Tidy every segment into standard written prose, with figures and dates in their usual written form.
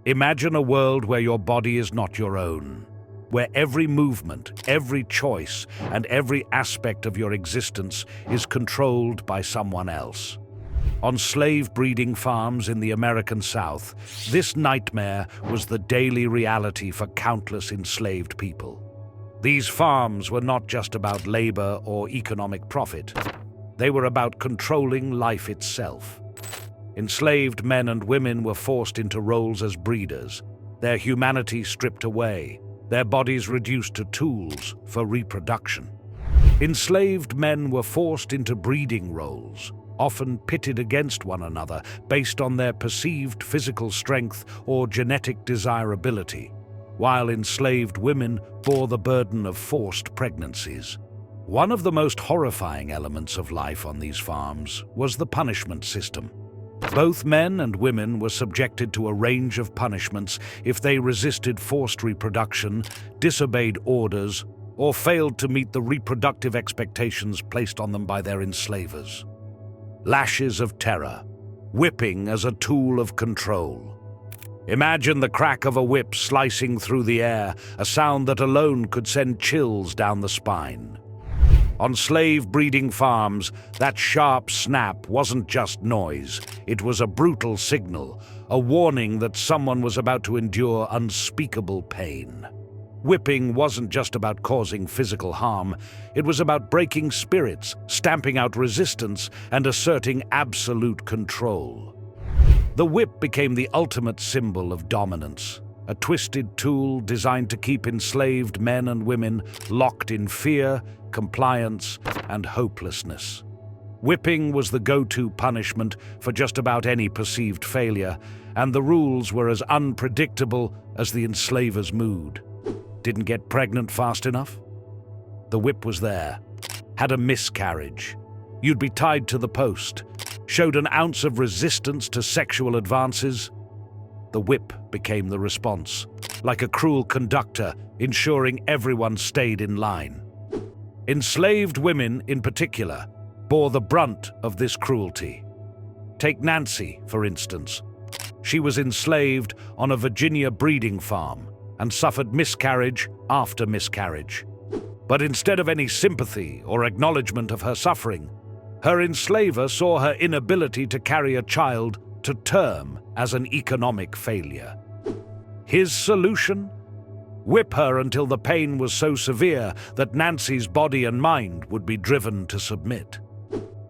Imagine a world where your body is not your own, where every movement, every choice, and every aspect of your existence is controlled by someone else. On slave breeding farms in the American South, this nightmare was the daily reality for countless enslaved people. These farms were not just about labor or economic profit. They were about controlling life itself. Enslaved men and women were forced into roles as breeders, their humanity stripped away, their bodies reduced to tools for reproduction. Enslaved men were forced into breeding roles, often pitted against one another based on their perceived physical strength or genetic desirability, while enslaved women bore the burden of forced pregnancies. One of the most horrifying elements of life on these farms was the punishment system. Both men and women were subjected to a range of punishments if they resisted forced reproduction, disobeyed orders, or failed to meet the reproductive expectations placed on them by their enslavers. Lashes of terror, whipping as a tool of control. Imagine the crack of a whip slicing through the air, a sound that alone could send chills down the spine. On slave breeding farms, that sharp snap wasn't just noise. It was a brutal signal, a warning that someone was about to endure unspeakable pain. Whipping wasn't just about causing physical harm. It was about breaking spirits, stamping out resistance, and asserting absolute control. The whip became the ultimate symbol of dominance, a twisted tool designed to keep enslaved men and women locked in fear, compliance, and hopelessness. Whipping was the go-to punishment for just about any perceived failure, and the rules were as unpredictable as the enslaver's mood. Didn't get pregnant fast enough? The whip was there. Had a miscarriage. You'd be tied to the post. Showed an ounce of resistance to sexual advances. The whip became the response, like a cruel conductor, ensuring everyone stayed in line. Enslaved women, in particular, bore the brunt of this cruelty. Take Nancy, for instance. She was enslaved on a Virginia breeding farm and suffered miscarriage after miscarriage. But instead of any sympathy or acknowledgement of her suffering, her enslaver saw her inability to carry a child to term as an economic failure. His solution? Whip her until the pain was so severe that Nancy's body and mind would be driven to submit.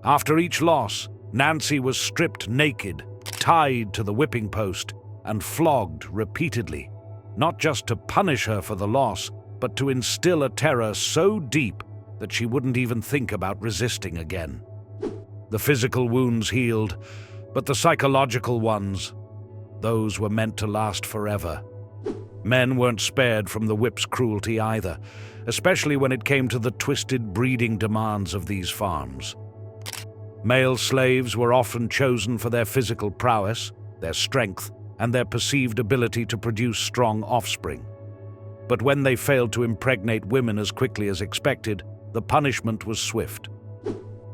After each loss, Nancy was stripped naked, tied to the whipping post, and flogged repeatedly, not just to punish her for the loss, but to instill a terror so deep that she wouldn't even think about resisting again. The physical wounds healed, but the psychological ones, those were meant to last forever. Men weren't spared from the whip's cruelty either, especially when it came to the twisted breeding demands of these farms. Male slaves were often chosen for their physical prowess, their strength, and their perceived ability to produce strong offspring. But when they failed to impregnate women as quickly as expected, the punishment was swift.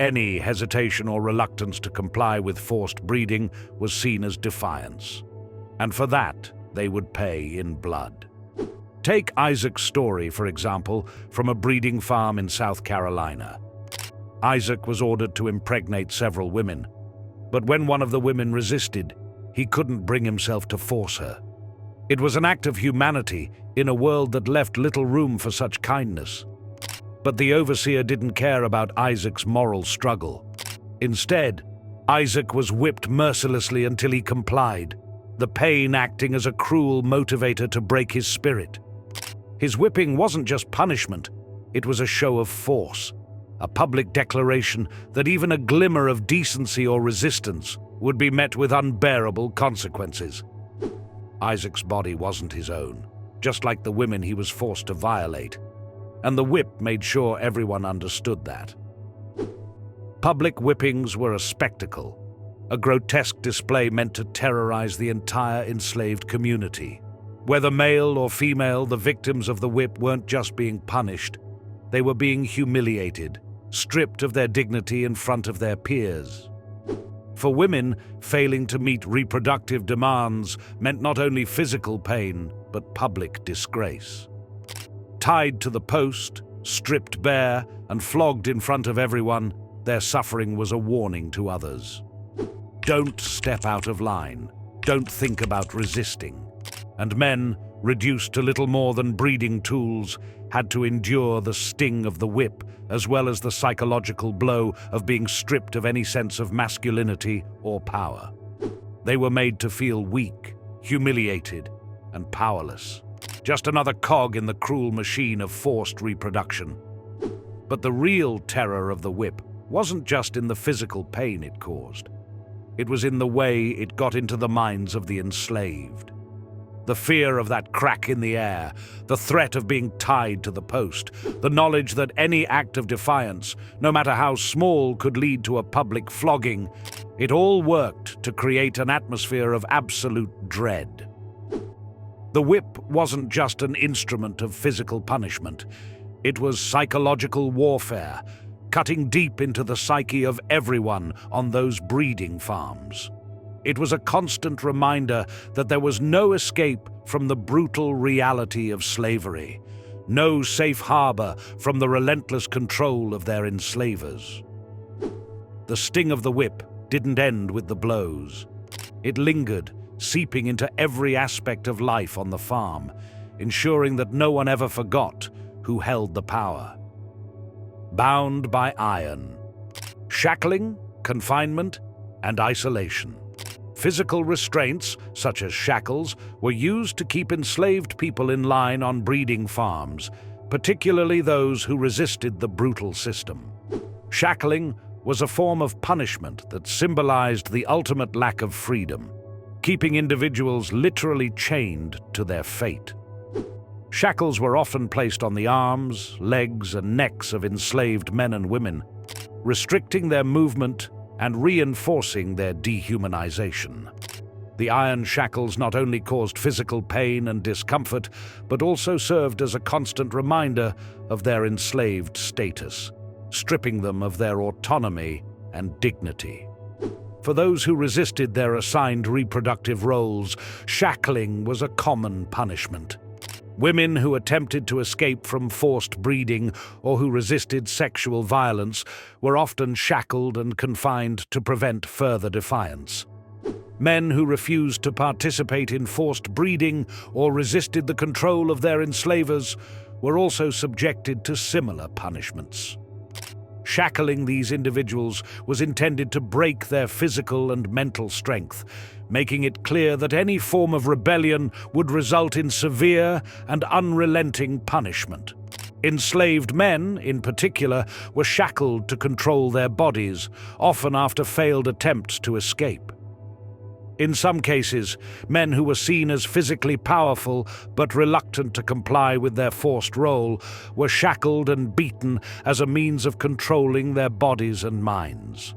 Any hesitation or reluctance to comply with forced breeding was seen as defiance. And for that, they would pay in blood. Take Isaac's story, for example, from a breeding farm in South Carolina. Isaac was ordered to impregnate several women, but when one of the women resisted, he couldn't bring himself to force her. It was an act of humanity in a world that left little room for such kindness. But the overseer didn't care about Isaac's moral struggle. Instead, Isaac was whipped mercilessly until he complied, the pain acting as a cruel motivator to break his spirit. His whipping wasn't just punishment, it was a show of force, a public declaration that even a glimmer of decency or resistance would be met with unbearable consequences. Isaac's body wasn't his own, just like the women he was forced to violate, and the whip made sure everyone understood that. Public whippings were a spectacle, a grotesque display meant to terrorize the entire enslaved community. Whether male or female, the victims of the whip weren't just being punished, they were being humiliated, stripped of their dignity in front of their peers. For women, failing to meet reproductive demands meant not only physical pain, but public disgrace. Tied to the post, stripped bare, and flogged in front of everyone, their suffering was a warning to others. Don't step out of line. Don't think about resisting. And men, reduced to little more than breeding tools, had to endure the sting of the whip, as well as the psychological blow of being stripped of any sense of masculinity or power. They were made to feel weak, humiliated, and powerless. Just another cog in the cruel machine of forced reproduction. But the real terror of the whip wasn't just in the physical pain it caused. It was in the way it got into the minds of the enslaved. The fear of that crack in the air, the threat of being tied to the post, the knowledge that any act of defiance, no matter how small, could lead to a public flogging, it all worked to create an atmosphere of absolute dread. The whip wasn't just an instrument of physical punishment. It was psychological warfare, cutting deep into the psyche of everyone on those breeding farms. It was a constant reminder that there was no escape from the brutal reality of slavery, no safe harbor from the relentless control of their enslavers. The sting of the whip didn't end with the blows. It lingered, seeping into every aspect of life on the farm, ensuring that no one ever forgot who held the power. Bound by iron, shackling, confinement, and isolation. Physical restraints, such as shackles, were used to keep enslaved people in line on breeding farms, particularly those who resisted the brutal system. Shackling was a form of punishment that symbolized the ultimate lack of freedom, keeping individuals literally chained to their fate. Shackles were often placed on the arms, legs, and necks of enslaved men and women, restricting their movement and reinforcing their dehumanization. The iron shackles not only caused physical pain and discomfort, but also served as a constant reminder of their enslaved status, stripping them of their autonomy and dignity. For those who resisted their assigned reproductive roles, shackling was a common punishment. Women who attempted to escape from forced breeding or who resisted sexual violence were often shackled and confined to prevent further defiance. Men who refused to participate in forced breeding or resisted the control of their enslavers were also subjected to similar punishments. Shackling these individuals was intended to break their physical and mental strength, making it clear that any form of rebellion would result in severe and unrelenting punishment. Enslaved men, in particular, were shackled to control their bodies, often after failed attempts to escape. In some cases, men who were seen as physically powerful but reluctant to comply with their forced role were shackled and beaten as a means of controlling their bodies and minds.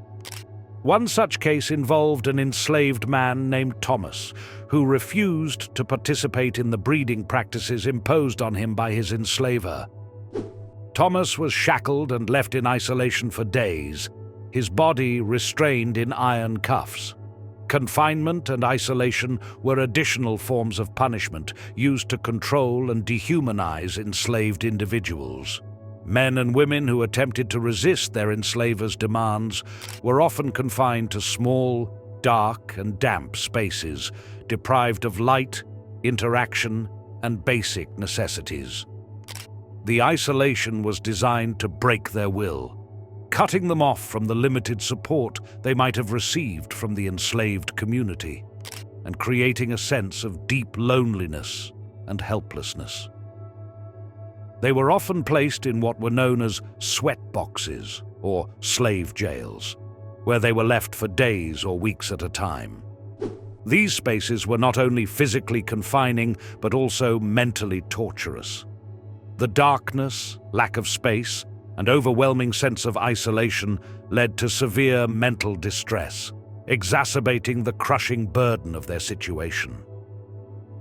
One such case involved an enslaved man named Thomas, who refused to participate in the breeding practices imposed on him by his enslaver. Thomas was shackled and left in isolation for days, his body restrained in iron cuffs. Confinement and isolation were additional forms of punishment used to control and dehumanize enslaved individuals. Men and women who attempted to resist their enslavers' demands were often confined to small, dark, and damp spaces, deprived of light, interaction, and basic necessities. The isolation was designed to break their will, cutting them off from the limited support they might have received from the enslaved community, and creating a sense of deep loneliness and helplessness. They were often placed in what were known as sweat boxes or slave jails, where they were left for days or weeks at a time. These spaces were not only physically confining, but also mentally torturous. The darkness, lack of space, and overwhelming sense of isolation led to severe mental distress, exacerbating the crushing burden of their situation.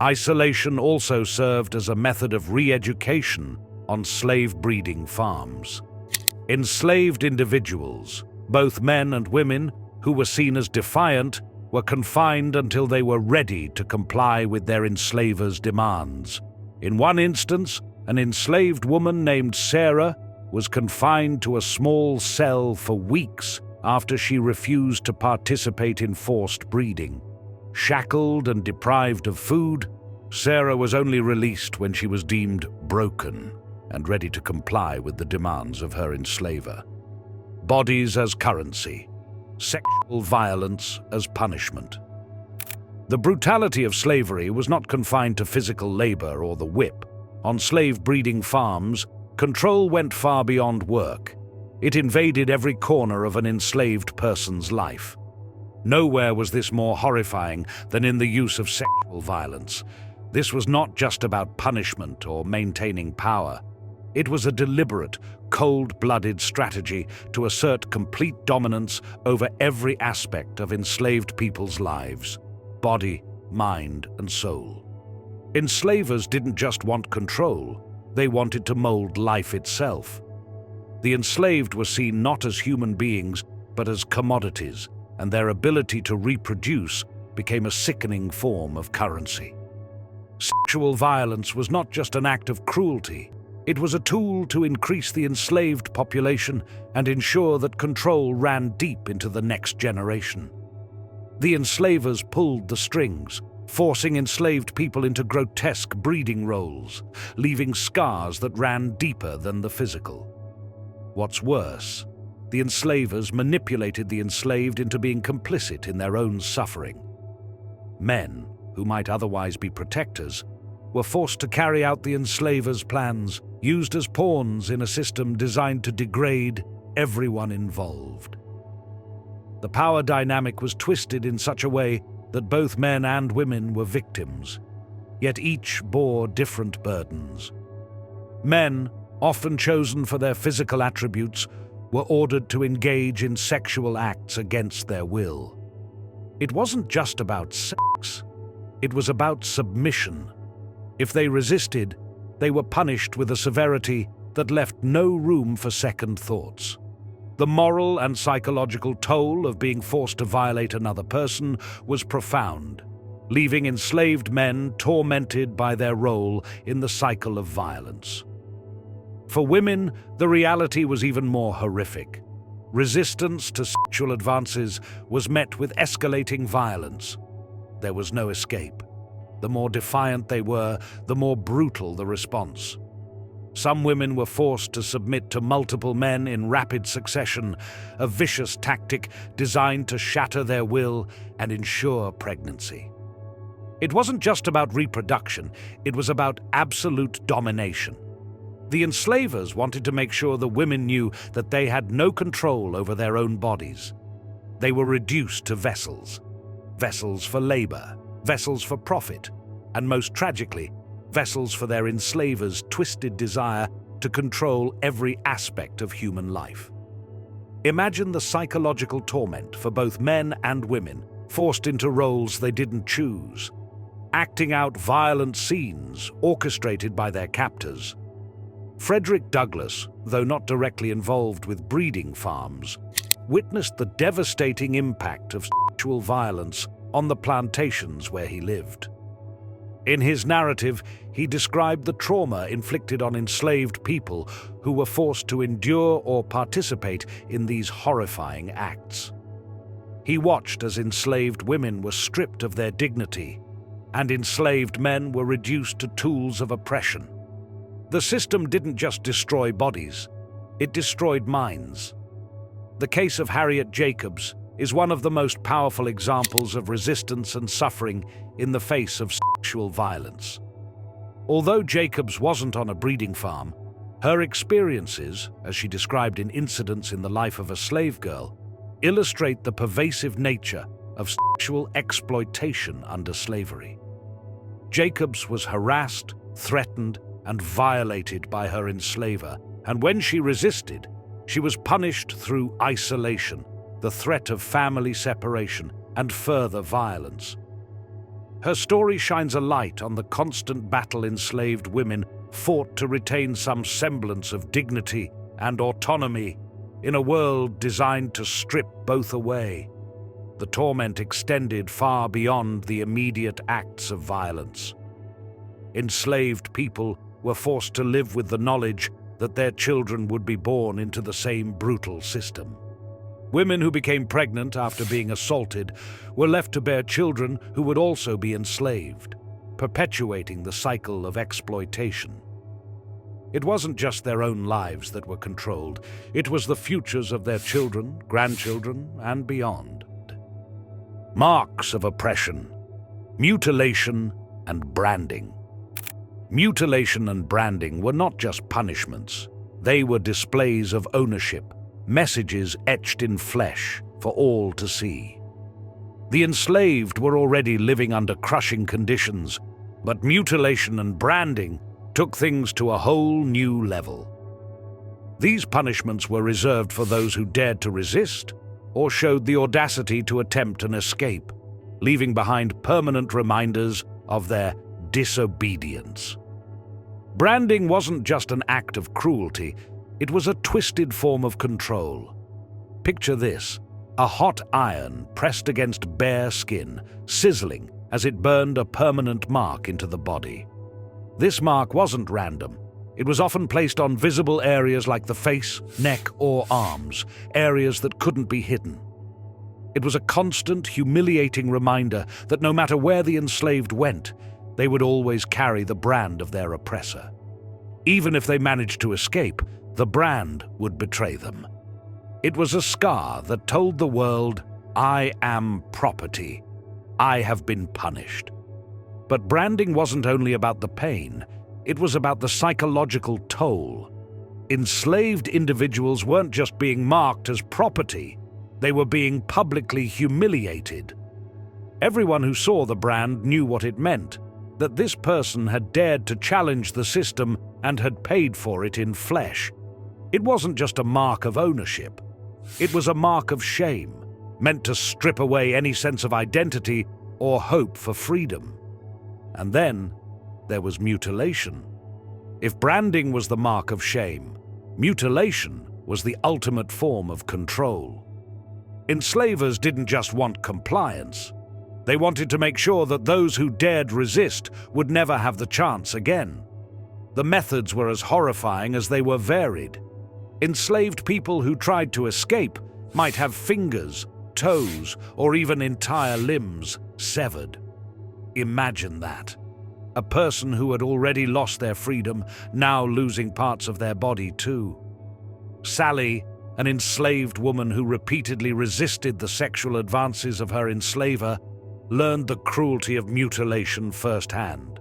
Isolation also served as a method of re-education on slave breeding farms. Enslaved individuals, both men and women, who were seen as defiant, were confined until they were ready to comply with their enslavers' demands. In one instance, an enslaved woman named Sarah was confined to a small cell for weeks after she refused to participate in forced breeding. Shackled and deprived of food, Sarah was only released when she was deemed broken and ready to comply with the demands of her enslaver. Bodies as currency, sexual violence as punishment. The brutality of slavery was not confined to physical labor or the whip. On slave breeding farms, control went far beyond work. It invaded every corner of an enslaved person's life. Nowhere was this more horrifying than in the use of sexual violence. This was not just about punishment or maintaining power. It was a deliberate, cold-blooded strategy to assert complete dominance over every aspect of enslaved people's lives: body, mind, and soul. Enslavers didn't just want control, they wanted to mold life itself. The enslaved were seen not as human beings, but as commodities, and their ability to reproduce became a sickening form of currency. Sexual violence was not just an act of cruelty, it was a tool to increase the enslaved population and ensure that control ran deep into the next generation. The enslavers pulled the strings, forcing enslaved people into grotesque breeding roles, leaving scars that ran deeper than the physical. What's worse, the enslavers manipulated the enslaved into being complicit in their own suffering. Men, who might otherwise be protectors, were forced to carry out the enslavers' plans, used as pawns in a system designed to degrade everyone involved. The power dynamic was twisted in such a way that both men and women were victims, yet each bore different burdens. Men, often chosen for their physical attributes, were ordered to engage in sexual acts against their will. It wasn't just about sex, it was about submission. If they resisted, they were punished with a severity that left no room for second thoughts. The moral and psychological toll of being forced to violate another person was profound, leaving enslaved men tormented by their role in the cycle of violence. For women, the reality was even more horrific. Resistance to sexual advances was met with escalating violence. There was no escape. The more defiant they were, the more brutal the response. Some women were forced to submit to multiple men in rapid succession, a vicious tactic designed to shatter their will and ensure pregnancy. It wasn't just about reproduction, it was about absolute domination. The enslavers wanted to make sure the women knew that they had no control over their own bodies. They were reduced to vessels. Vessels for labor, vessels for profit, and most tragically, vessels for their enslavers' twisted desire to control every aspect of human life. Imagine the psychological torment for both men and women, forced into roles they didn't choose, acting out violent scenes orchestrated by their captors. Frederick Douglass, though not directly involved with breeding farms, witnessed the devastating impact of sexual violence on the plantations where he lived. In his narrative, he described the trauma inflicted on enslaved people who were forced to endure or participate in these horrifying acts. He watched as enslaved women were stripped of their dignity, and enslaved men were reduced to tools of oppression. The system didn't just destroy bodies, it destroyed minds. The case of Harriet Jacobs is one of the most powerful examples of resistance and suffering in the face of sexual violence. Although Jacobs wasn't on a breeding farm, her experiences, as she described in Incidents in the Life of a Slave Girl, illustrate the pervasive nature of sexual exploitation under slavery. Jacobs was harassed, threatened, and violated by her enslaver, and when she resisted, she was punished through isolation, the threat of family separation, and further violence. Her story shines a light on the constant battle enslaved women fought to retain some semblance of dignity and autonomy in a world designed to strip both away. The torment extended far beyond the immediate acts of violence. Enslaved people were forced to live with the knowledge that their children would be born into the same brutal system. Women who became pregnant after being assaulted were left to bear children who would also be enslaved, perpetuating the cycle of exploitation. It wasn't just their own lives that were controlled, it was the futures of their children, grandchildren, and beyond. Marks of oppression, mutilation, and branding. Mutilation and branding were not just punishments, they were displays of ownership, messages etched in flesh for all to see. The enslaved were already living under crushing conditions, but mutilation and branding took things to a whole new level. These punishments were reserved for those who dared to resist or showed the audacity to attempt an escape, leaving behind permanent reminders of their disobedience. Branding wasn't just an act of cruelty, it was a twisted form of control. Picture this, a hot iron pressed against bare skin, sizzling as it burned a permanent mark into the body. This mark wasn't random. It was often placed on visible areas like the face, neck, or arms, areas that couldn't be hidden. It was a constant, humiliating reminder that no matter where the enslaved went, they would always carry the brand of their oppressor. Even if they managed to escape, the brand would betray them. It was a scar that told the world, "I am property. I have been punished." But branding wasn't only about the pain, it was about the psychological toll. Enslaved individuals weren't just being marked as property, they were being publicly humiliated. Everyone who saw the brand knew what it meant, that this person had dared to challenge the system and had paid for it in flesh. It wasn't just a mark of ownership, it was a mark of shame, meant to strip away any sense of identity or hope for freedom. And then there was mutilation. If branding was the mark of shame, mutilation was the ultimate form of control. Enslavers didn't just want compliance. They wanted to make sure that those who dared resist would never have the chance again. The methods were as horrifying as they were varied. Enslaved people who tried to escape might have fingers, toes, or even entire limbs severed. Imagine that. A person who had already lost their freedom, now losing parts of their body too. Sally, an enslaved woman who repeatedly resisted the sexual advances of her enslaver, learned the cruelty of mutilation firsthand.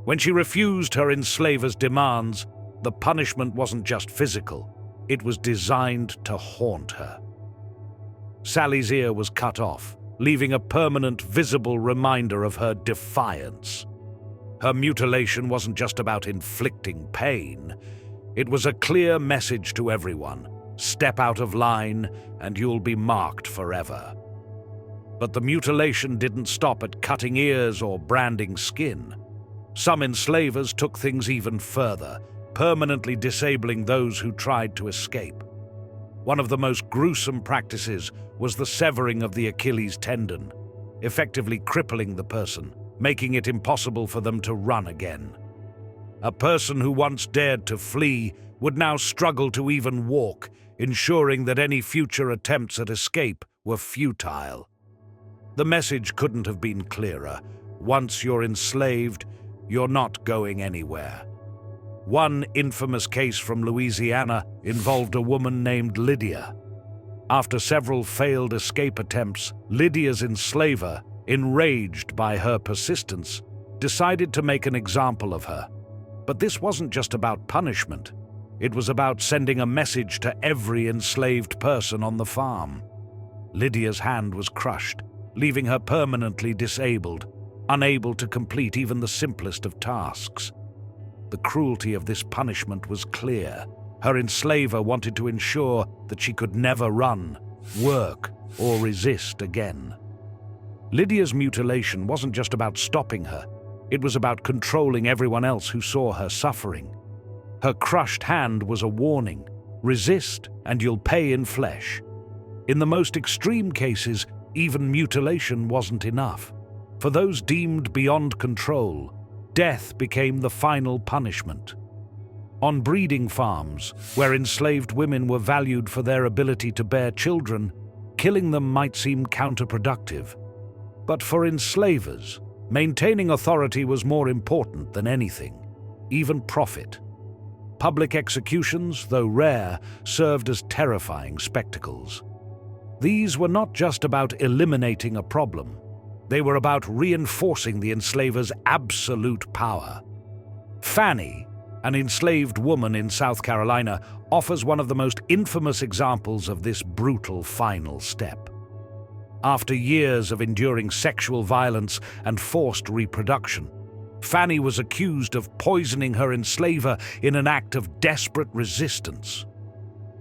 When she refused her enslaver's demands, the punishment wasn't just physical, it was designed to haunt her. Sally's ear was cut off, leaving a permanent, visible reminder of her defiance. Her mutilation wasn't just about inflicting pain, it was a clear message to everyone: step out of line and you'll be marked forever. But the mutilation didn't stop at cutting ears or branding skin. Some enslavers took things even further, permanently disabling those who tried to escape. One of the most gruesome practices was the severing of the Achilles tendon, effectively crippling the person, making it impossible for them to run again. A person who once dared to flee would now struggle to even walk, ensuring that any future attempts at escape were futile. The message couldn't have been clearer. Once you're enslaved, you're not going anywhere. One infamous case from Louisiana involved a woman named Lydia. After several failed escape attempts, Lydia's enslaver, enraged by her persistence, decided to make an example of her. But this wasn't just about punishment. It was about sending a message to every enslaved person on the farm. Lydia's hand was crushed, leaving her permanently disabled, unable to complete even the simplest of tasks. The cruelty of this punishment was clear. Her enslaver wanted to ensure that she could never run, work, or resist again. Lydia's mutilation wasn't just about stopping her, it was about controlling everyone else who saw her suffering. Her crushed hand was a warning: resist and you'll pay in flesh. In the most extreme cases, Even mutilation wasn't enough. For those deemed beyond control, death became the final punishment. On breeding farms, where enslaved women were valued for their ability to bear children, killing them might seem counterproductive. But for enslavers, maintaining authority was more important than anything, even profit. Public executions, though rare, served as terrifying spectacles. These were not just about eliminating a problem. They were about reinforcing the enslaver's absolute power. Fanny, an enslaved woman in South Carolina, offers one of the most infamous examples of this brutal final step. After years of enduring sexual violence and forced reproduction, Fanny was accused of poisoning her enslaver in an act of desperate resistance.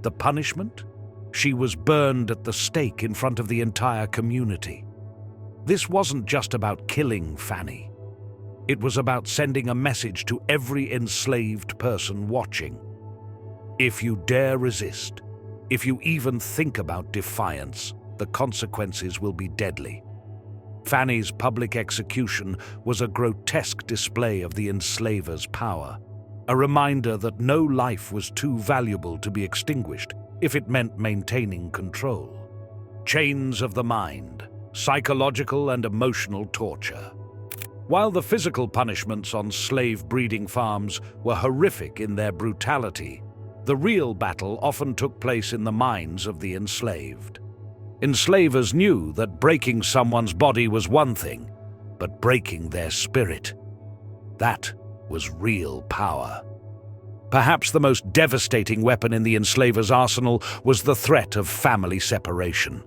The punishment? She was burned at the stake in front of the entire community. This wasn't just about killing Fanny. It was about sending a message to every enslaved person watching. If you dare resist, if you even think about defiance, the consequences will be deadly. Fanny's public execution was a grotesque display of the enslaver's power, a reminder that no life was too valuable to be extinguished if it meant maintaining control. Chains of the mind, psychological and emotional torture. While the physical punishments on slave breeding farms were horrific in their brutality, the real battle often took place in the minds of the enslaved. Enslavers knew that breaking someone's body was one thing, but breaking their spirit, that was real power. Perhaps the most devastating weapon in the enslaver's arsenal was the threat of family separation.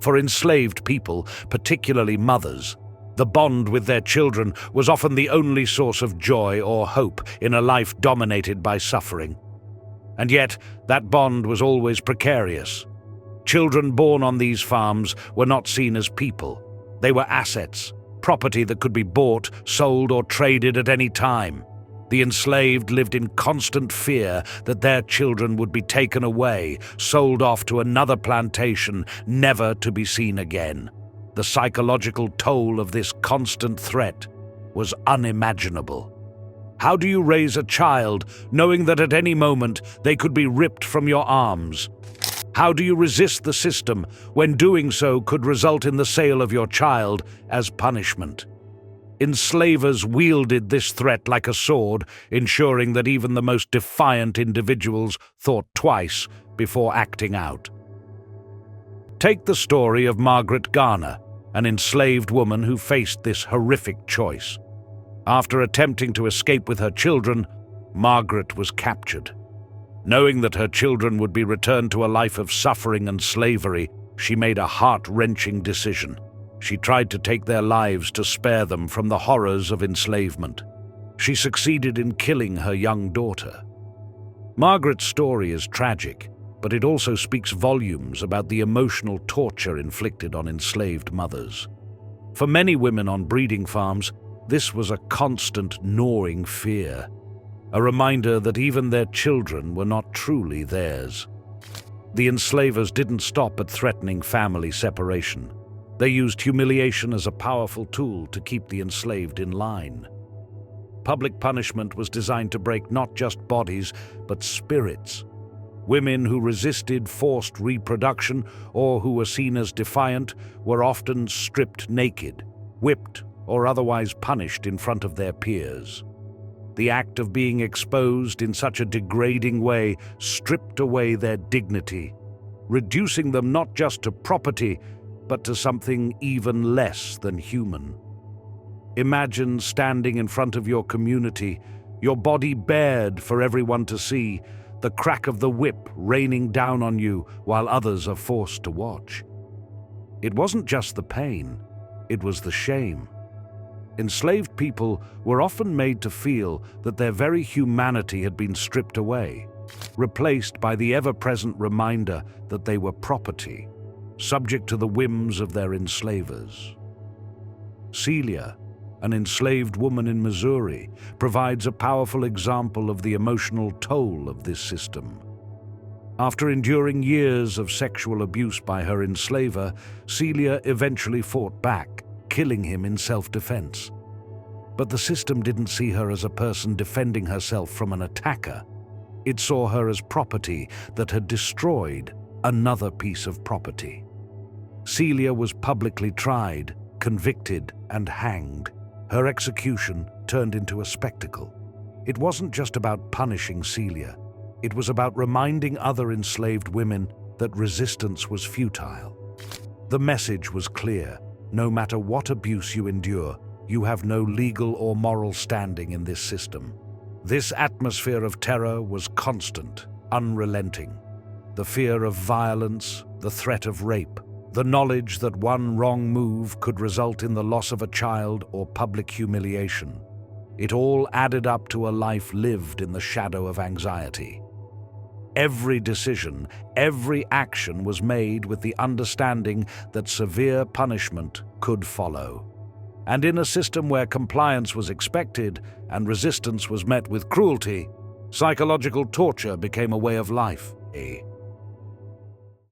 For enslaved people, particularly mothers, the bond with their children was often the only source of joy or hope in a life dominated by suffering. And yet, that bond was always precarious. Children born on these farms were not seen as people. They were assets, property that could be bought, sold, or traded at any time. The enslaved lived in constant fear that their children would be taken away, sold off to another plantation, never to be seen again. The psychological toll of this constant threat was unimaginable. How do you raise a child knowing that at any moment they could be ripped from your arms? How do you resist the system when doing so could result in the sale of your child as punishment? Enslavers wielded this threat like a sword, ensuring that even the most defiant individuals thought twice before acting out. Take the story of Margaret Garner, an enslaved woman who faced this horrific choice. After attempting to escape with her children, Margaret was captured. Knowing that her children would be returned to a life of suffering and slavery, she made a heart-wrenching decision. She tried to take their lives to spare them from the horrors of enslavement. She succeeded in killing her young daughter. Margaret's story is tragic, but it also speaks volumes about the emotional torture inflicted on enslaved mothers. For many women on breeding farms, this was a constant gnawing fear, a reminder that even their children were not truly theirs. The enslavers didn't stop at threatening family separation. They used humiliation as a powerful tool to keep the enslaved in line. Public punishment was designed to break not just bodies, but spirits. Women who resisted forced reproduction or who were seen as defiant were often stripped naked, whipped, or otherwise punished in front of their peers. The act of being exposed in such a degrading way stripped away their dignity, reducing them not just to property, but to something even less than human. Imagine standing in front of your community, your body bared for everyone to see, the crack of the whip raining down on you while others are forced to watch. It wasn't just the pain, it was the shame. Enslaved people were often made to feel that their very humanity had been stripped away, replaced by the ever-present reminder that they were property, subject to the whims of their enslavers. Celia, an enslaved woman in Missouri, provides a powerful example of the emotional toll of this system. After enduring years of sexual abuse by her enslaver, Celia eventually fought back, killing him in self-defense. But the system didn't see her as a person defending herself from an attacker. It saw her as property that had destroyed another piece of property. Celia was publicly tried, convicted, and hanged. Her execution turned into a spectacle. It wasn't just about punishing Celia. It was about reminding other enslaved women that resistance was futile. The message was clear. No matter what abuse you endure, you have no legal or moral standing in this system. This atmosphere of terror was constant, unrelenting. The fear of violence, the threat of rape, the knowledge that one wrong move could result in the loss of a child or public humiliation. It all added up to a life lived in the shadow of anxiety. Every decision, every action was made with the understanding that severe punishment could follow. And in a system where compliance was expected and resistance was met with cruelty, psychological torture became a way of life.